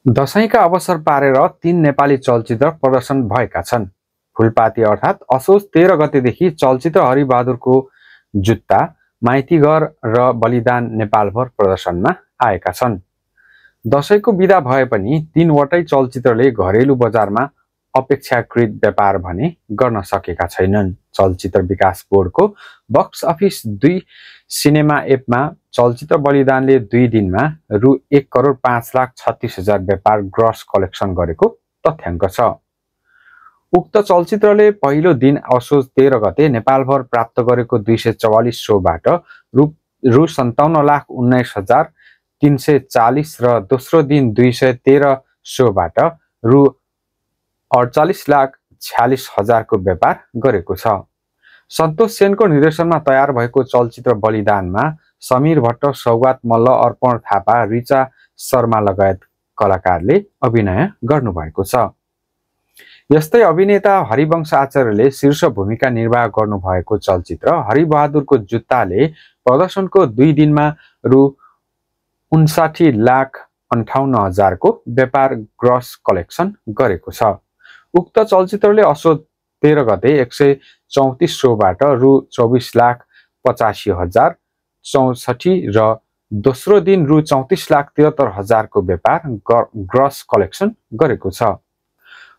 दशैंका अवसर पारेर 3 नेपाली चलचित्र प्रदर्शन भएका छन्। फुलपाती अर्थात् असोज 13 गतेदेखि चलचित्र हरिबहादुरको जुत्ता, माइतीघर र बलिदान नेपालभर प्रदर्शनमा आएका छन्। दशैंको बिदा भए पनि 3वटै चलचित्रले घरेलु बजारमा अपेक्षाकृत व्यापार भने गर्न सकेका छैनन्। चलचित्र विकास बोर्डको बक्स अफिस 2 सिनेमा एपमा चलचित्र बलिदानले 2 दिनमा रु 1,05,36,000 व्यापार ग्रस कलेक्सन गरेको तथ्याङ्क छ। उक्त चलचित्रले पहिलो दिन असोज 13 गते नेपालभर प्राप्त गरेको 244 शोबाट रु 57,19,340 र दोस्रो दिन 213 शोबाट रु 48,46,000 को व्यापार गरेको छ। सन्तोष सेनको निर्देशनमा तयार भएको चलचित्र बलिदानमा समीर भट्ट, सौगात मल्ल, अर्पण थापा, रिचा शर्मा लगायत कलाकारले अभिनय गर्नुभएको छ। यस्तै अभिनेता हरिवंश आचार्यले शीर्ष भूमिका निर्वाह गर्नुभएको चलचित्र हरिबहादुरको जुत्ताले प्रदर्शनको 2 दिनमा रु 59,58,000 को व्यापार ग्रस कलेक्सन गरेको छ। उक्त चलचित्रले असोज 13 गते 134 शोबाट रु 24,85,064 र दोस्रो दिन रु 34,73,000 को व्यापार ग्रस कलेक्सन गरेको छ।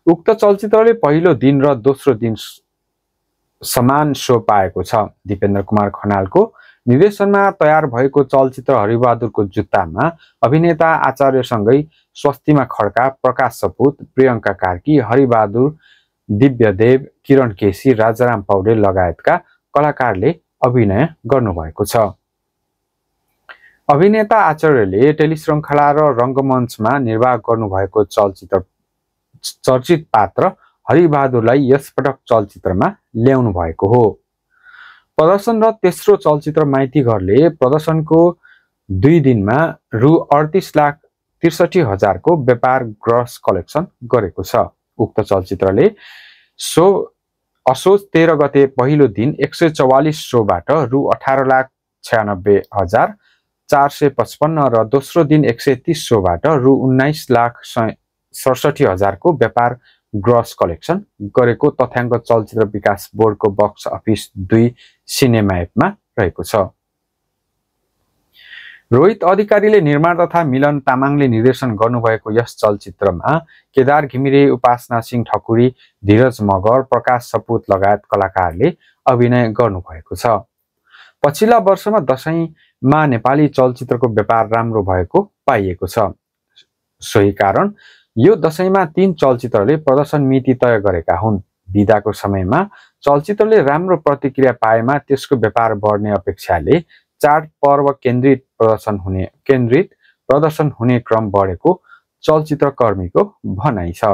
उक्त चलचित्रले पहिलो दिन र दोस्रो दिन समान शो पाएको छ। दिपेन्द्र कुमार खनालको निर्देशनमा तयार भएको चलचित्र हरिबहादुरको जुत्तामा अभिनेता आचार्यसँगै स्वस्तिमा खड्का, प्रकाश सपुत, प्रियङ्का कार्की, हरिबहादुर, दिव्यदेव, किरण केसी, राजाराम पौडेल लगायतका कलाकारले अभिनय गर्नुभएको छ। अभिनेता आचार्यले टेलिश्रृङ्खला र रङ्गमञ्चमा निर्वाह गर्नुभएको चर्चित पात्र हरिबहादुरलाई यसपटक चलचित्रमा ल्याउनु भएको हो। प्रदर्शनरत तेस्रो चलचित्र माइतीघरले प्रदर्शनको 2 दिनमा रु 38,63,000 को व्यापार ग्रस कलेक्सन गरेको छ। उक्त चलचित्रले असोज 13 गते पहिलो दिन 144 शोबाट रु 18,96,455 र दोस्रो दिन 130 शोबाट रु 19,67,000 को व्यापार ग्रस कलेक्सन गरेको तथ्याङ्क चलचित्र विकास बोर्डको बक्स अफिस 2 सिनेमा एपमा रहेको छ। रोहित अधिकारीले निर्माण तथा मिलन तामाङले निर्देशन गर्नुभएको यस चलचित्रमा केदार घिमिरे, उपासना सिंह ठकुरी, धीरज मगर, प्रकाश सपुत लगायत कलाकारले अभिनय गर्नुभएको छ। पछिल्ला वर्षमा दशैंमा नेपाली चलचित्रको व्यापार राम्रो भएको पाइएको छ। सोही कारण यो दशैंमा 3 चलचित्रले प्रदर्शन मिति तय गरेका हुन्। बिदाको समयमा चलचित्रले राम्रो प्रतिक्रिया पाएमा त्यसको व्यापार बढ्ने अपेक्षाले चाडपर्व केन्द्रित प्रदर्शन हुने क्रम बढेको चलचित्रकर्मीको भनाइ छ।